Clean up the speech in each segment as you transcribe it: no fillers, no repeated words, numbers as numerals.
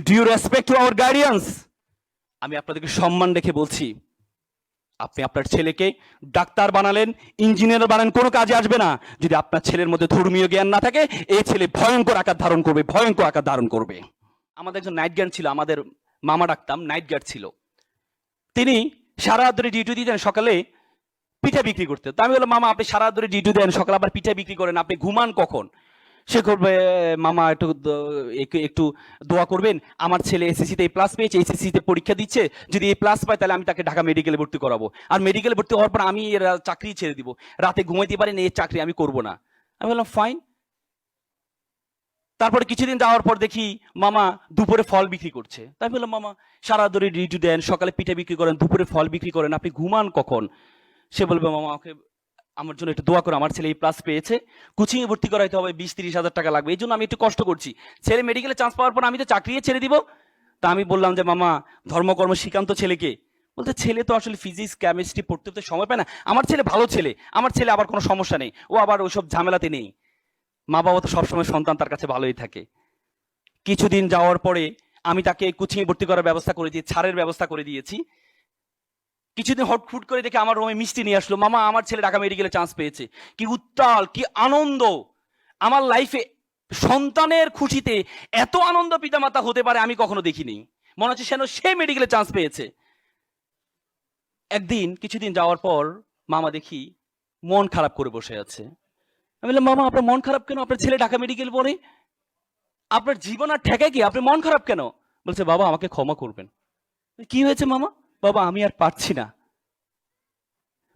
Do you respect to our guardians? আমি আপনাদেরকে সম্মান রেখে বলছি, আপনি আপনার ছেলেকে ডাক্তার বানালেন, ইঞ্জিনিয়ার বানালেন, কোনো কাজে আসবে না যদি আপনার ছেলের মধ্যে ধর্মীয় জ্ঞান না থাকে। এই ছেলে ভয়ঙ্কর আকার ধারণ করবে, ভয়ঙ্কর আকার ধারণ করবে। আমাদের একজন নাইট গার্ড ছিল, আমাদের মামা ডাকতাম, নাইট গার্ড ছিল। তিনি সারা রাত ধরে ডিউটি দিতেন, সকালে পিঠা বিক্রি করতেন। তো আমি বললাম, মামা আপনি সারা রাত ধরে ডিউটি দেন, সকালে আবার পিঠা বিক্রি করেন, আপনি ঘুমান কখন? সে করবে, মামা একটু একটু দোয়া করবেন, আমার ছেলে এসএসসিতে এ প্লাস পেয়েছে, এসএসসিতে পরীক্ষা দিচ্ছে, যদি এ প্লাস পায় তাহলে আমি তাকে ঢাকা মেডিকেলে ভর্তি করাবো, আর মেডিকেলে ভর্তি হওয়ার পর আমি এর চাকরি ছেড়ে দিব, রাতে ঘুমাইতে পারি না, এই চাকরি আমি করব না। আমি বললাম ফাইন। তারপরে কিছুদিন যাওয়ার পর দেখি মামা দুপুরে ফল বিক্রি করছে। তাই বললাম, মামা সারা ধরে ডিউটি দেন, সকালে পিঠা বিক্রি করেন, দুপুরে ফল বিক্রি করেন, আপনি ঘুমান কখন? সে বলবে, মামা আমাকে আমার জন্য একটু দোয়া করো, আমার ছেলে এই প্লাস পেয়েছে, কোচিং এ ভর্তি করাইতে হবে, 20-30 হাজার টাকা লাগবে, এই জন্য আমি একটু কষ্ট করছি, ছেলে মেডিকেলে চান্স পাওয়ার পর আমি তো চাকরি ছেড়ে দিব। তা আমি বললাম যে, মামা ধর্মকর্ম শিখান্ত ছেলেকে। বলতে, ছেলে তো আসলে ফিজিক্স কেমিস্ট্রি পড়তে তো সময় পায় না, আমার ছেলে ভালো ছেলে, আমার ছেলে আবার কোনো সমস্যা নেই, ও আবার ওইসব ঝামেলাতে নেই। মা বাবা তো সবসময় সন্তান তার কাছে ভালোই থাকে। কিছুদিন যাওয়ার পরে আমি তাকে কোচিং এ ভর্তি করার ব্যবস্থা করে দিয়ে, ছাড়ের ব্যবস্থা করে দিয়েছি। কিছুদিন হটফুট করে দেখে আমার রুমে মিষ্টি নিয়ে আসলো, মামা আমার ছেলে ঢাকা মেডিকেলে চান্স পেয়েছে। কি উত্তাল, কি আনন্দ! আমার লাইফে সন্তানের খুশিতে এত আনন্দ পিতামাতা হতে পারে আমি কখনো দেখিনি। মনে হচ্ছে যেন সে মেডিকেলে চান্স পেয়েছে। একদিন কিছুদিন যাওয়ার পর মামা দেখি মন খারাপ করে বসে আছে। আমি বললাম, মামা আপনার মন খারাপ কেন? আপনার ছেলে ঢাকা মেডিকেল পড়ে, আপনার জীবন আর ঠেকে কি, আপনি মন খারাপ কেন? বলছে, বাবা আমাকে ক্ষমা করবেন। কি হয়েছে মামা? বাবা আমি আর পারছি না,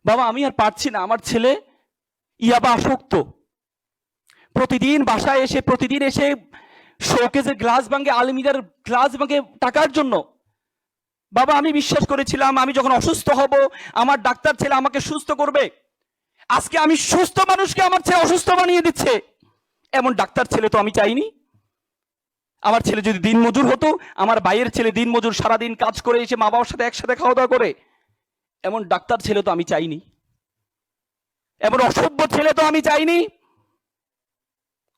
বাবা আমি আর পারছি না, আমার ছেলে ইয়াবা আসক্ত, প্রতিদিন বাসায় এসে, প্রতিদিন এসে শোকেজের গ্লাস ভাঙে, আলমিরার গ্লাস ভাঙে টাকার জন্য। বাবা আমি বিশ্বাস করেছিলাম আমি যখন অসুস্থ হব আমার ডাক্তার ছেলে আমাকে সুস্থ করবে, আজকে আমি সুস্থ মানুষকে আমার ছেলে অসুস্থ বানিয়ে দিচ্ছে। এমন ডাক্তার ছেলে তো আমি চাইনি। আমার ছেলে যদি দিন মজুর হতো, আমার ভাইয়ের ছেলে দিন মজুর, সারাদিন কাজ করে এসে মা বাবার সাথে একসাথে খাওয়া দাওয়া করে, এমন ডাক্তার ছেলে তো আমি চাইনি, এমন অসভ্য ছেলে তো আমি চাইনি।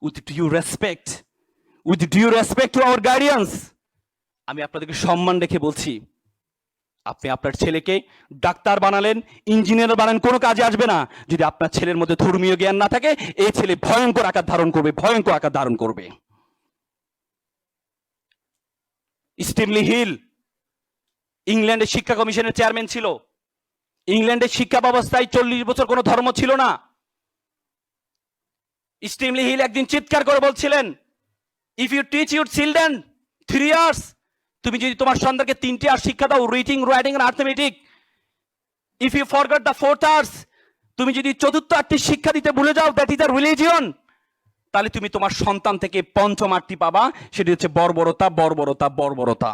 With due respect to our guardians, আমি আপনাদেরকে সম্মান রেখে বলছি, আপনি আপনার ছেলেকে ডাক্তার বানালেন, ইঞ্জিনিয়ার বানালেন, কোনো কাজে আসবে না যদি আপনার ছেলের মধ্যে ধর্মীয় জ্ঞান না থাকে। এই ছেলে ভয়ঙ্কর আকার ধারণ করবে, ভয়ঙ্কর আকার ধারণ করবে। স্টিমলি হিল ইংল্যান্ডের শিক্ষা কমিশনের চেয়ারম্যান ছিল। ইংল্যান্ডের শিক্ষা ব্যবস্থায় 40 বছর কোনো ধর্ম ছিল না। স্টিমলি হিল একদিন চিৎকার করে বলছিলেন, if you teach your children 3 years, তুমি যদি তোমার সন্তানকে 3টে আর শিক্ষা দাও, রিডিং, রাইটিং আর arithmetic, if you forgot the 4th arts, তুমি যদি চতুর্থ আর্টটি শিক্ষা দিতে ভুলে যাও, দ্যাট ইজ আ রিলিজিয়ন, তাহলে তুমি তোমার সন্তান থেকে পঞ্চম আর্টটি পাবা, সেটি হচ্ছে বর্বরতা, বর্বরতা, বর্বরতা।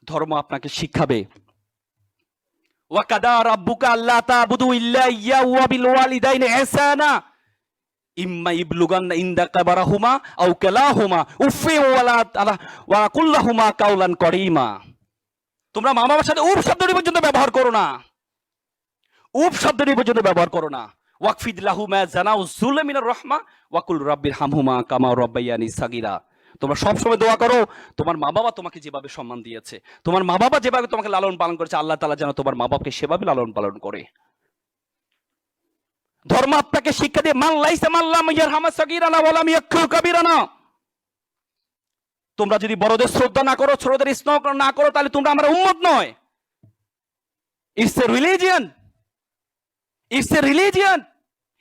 ধর্ম আপনাকে শিখাবে। ওয়াকাদা রাব্বুকা আল্লা তা'বুদু ইল্লা ইয়্যাহু ওয়া বিল ওয়ালিদাইনি ইহসানা ইম্মা ইবলুগান্না ইনদাকা বারাহুমা আও কালাহুমা উফি ওয়া কুল্লাহুমা কাওলান করিমা। তোমরা মা বাবার সাথে উফ শব্দটি পর্যন্ত ব্যবহার করো না, উফ শব্দটি পর্যন্ত ব্যবহার করো না। ওয়াকফিদ লাহুমা জানাউ যুলা মিনার রাহমা ওয়া কুল রাব্বিরহামহুমা কামা রাব্বায়ানি সাগীরা। তোমরা সবসময় দোয়া করো, তোমার মা বাবা তোমাকে যেভাবে সম্মান দিয়েছে, তোমার মা বাবা যেভাবে তোমাকে লালন পালন করেছে, আল্লাহ তাআলা যেন তোমার মা বাবাকে সেভাবে লালন পালন করে। ধর্ম আপনাকে শিক্ষা দিয়ে, মান লাইসা মান লাম ইয়ারহামা সাগীরানা ওয়া লাম ইয়াকফুর কাবীরানা। তোমরা যদি বড়দের শ্রদ্ধা না করো, ছোটদের স্নেহ না করো, তাহলে তোমরা আমার উম্মত নয়। It's a religion, it's a religion.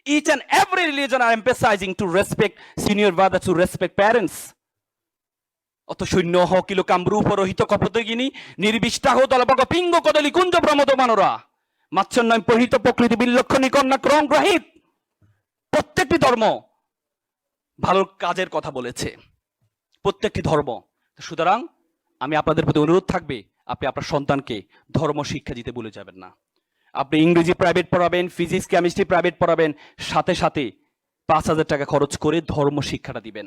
Each and every religion are emphasizing to respect senior brothers, to respect parents. অত সৈন্য হকিল কামরু পরহিত কপতগিনী নির্বিষ্টা হো দলবগ পিঙ্গ কদলি কুঞ্জ প্রমদ মানরা মাচ্ছন্নয় পরিহিত প্রকৃতি বিলক্ষণী কন্যা ক্রম গ্রহিত। প্রত্যেকটি ধর্ম ভালো কাজের কথা বলেছে, প্রত্যেকটি ধর্ম। সুতরাং আমি আপনাদের প্রতি অনুরোধ থাকবে, আপনি আপনার সন্তানকে ধর্ম শিক্ষা দিতে ভুলে যাবেন না। আপনি ইংরেজি প্রাইভেট পড়াবেন, ফিজিক্স কেমিস্ট্রি প্রাইভেট পড়াবেন, সাথে সাথে 5,000 টাকা খরচ করে ধর্ম শিক্ষাটা দিবেন।